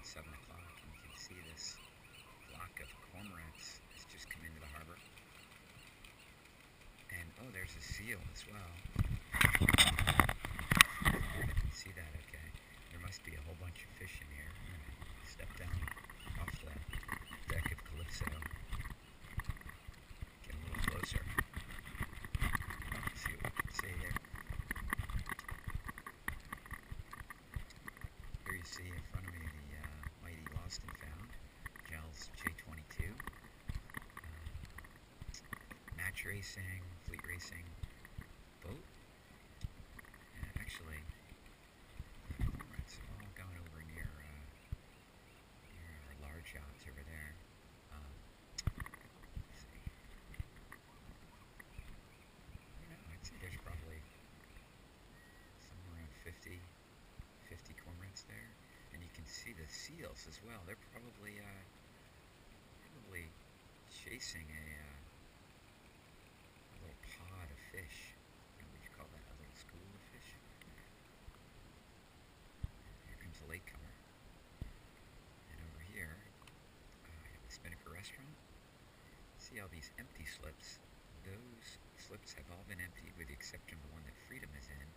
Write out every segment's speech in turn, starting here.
7 o'clock, and you can see this flock of cormorants has just come into the harbor. And oh, there's a seal as well. I can see that okay. There must be a whole bunch of fish in here. I'm gonna step down off the deck of Calypso. Get a little closer. See what we can see here. Here you see in front of me the mighty Lost and Found, Gels J22. Match racing, fleet racing boat. And actually, the cormorants have all gone over near our large yachts over there. Let's see. I don't know, I'd say there's probably somewhere around 50 cormorants there. And you can see the seals as well. They're probably chasing a little pod of fish. Would you call that a little school of fish? Here comes a latecomer. And over here, I have the Spinnaker restaurant. See all these empty slips? Those slips have all been emptied with the exception of the one that Freedom is in,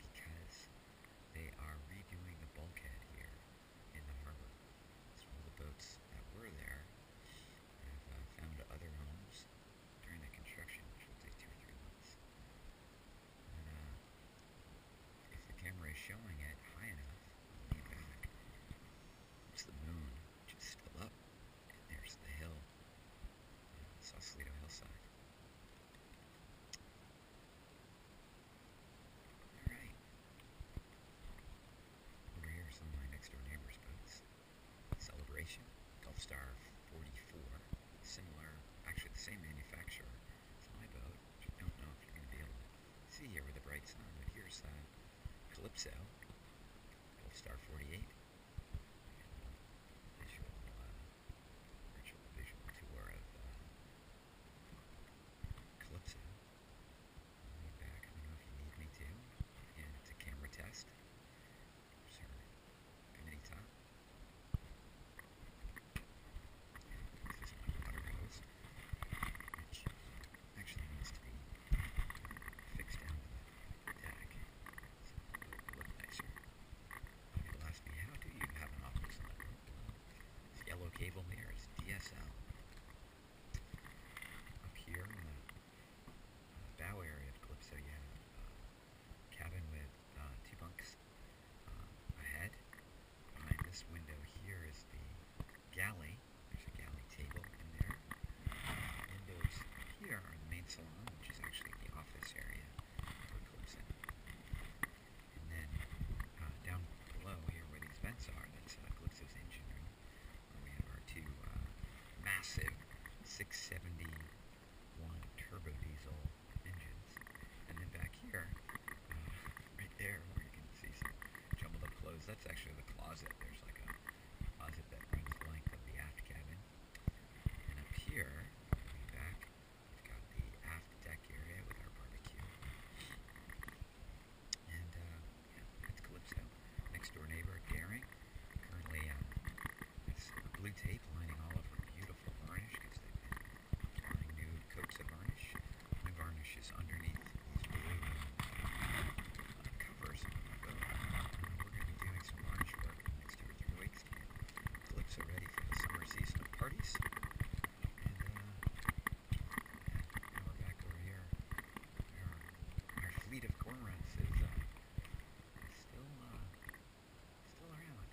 because they are redoing the bulkhead here in the harbor. So all the boats that were there have found other homes during the construction, which will take 2 or 3 months. And if the camera is showing it high enough, I'll lean back. It's the moon, which is still up, and there's the hill, Sausalito hillside. Alright. Over here are some of my next door neighbors' boats. Celebration, Gulf Star 44, similar, actually the same manufacturer as my boat, which I don't know if you're going to be able to see here with the bright sun, but here's Calypso, Gulf Star 48, visual tour of Calypso. I'll lean back, I don't know if you need me to, and it's a camera test. Here's her bimini top. This is my water hose, which actually needs to be fixed down to the deck so it will look nicer. People ask me, how do you have an office on the boat? This yellow cable here is DSL. Up here in the bow area of Calypso, you have a cabin with 2 bunks ahead. Behind this window here is the galley. There's a galley table in there. Windows here are the main salon, which is actually the office area for Calypso. And then down below here where these vents are, that's Calypso's engine room, where we have our 2 massive 671 turbo diesel engines. And then back here, right there where you can see some jumbled up clothes, that's actually the closet. There's like a closet that runs the length of the aft cabin. And up here, way back, we've got the aft deck area with our barbecue. And yeah, that's Calypso. Next door neighbor, Daring, currently has blue tape lining all of her beautiful varnish because they've been applying new coats of varnish. New varnish is underneath these blue covers. We're going to be doing some varnish work in the next 2 or 3 weeks to get Calypso ready for the summer season of parties. And now we're back over here. Our fleet of cormorants is still around.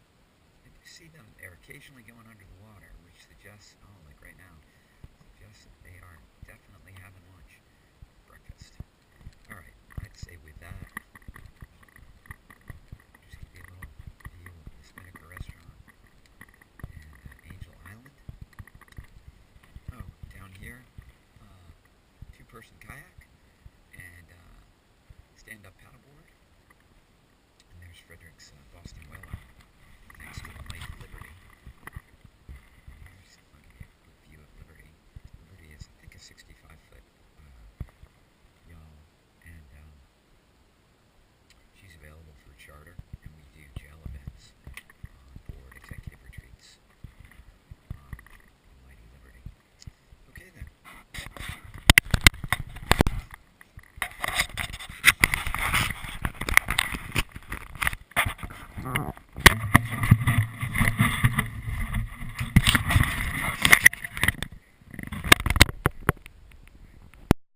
You see them, they're occasionally going under the water, which suggests, like right now, suggests that they are definitely having lunch, breakfast. Alright, I'd say with that, just give you a little view of the Spinnaker restaurant and Angel Island. Oh, down here, 2-person kayak and stand-up paddleboard. And there's Frederick's Boston Whaler next to the Lake Liberty. I'll give you a quick view of Liberty. Liberty is, I think, a 65-foot yawl, and she's available for charter, and we do jail events on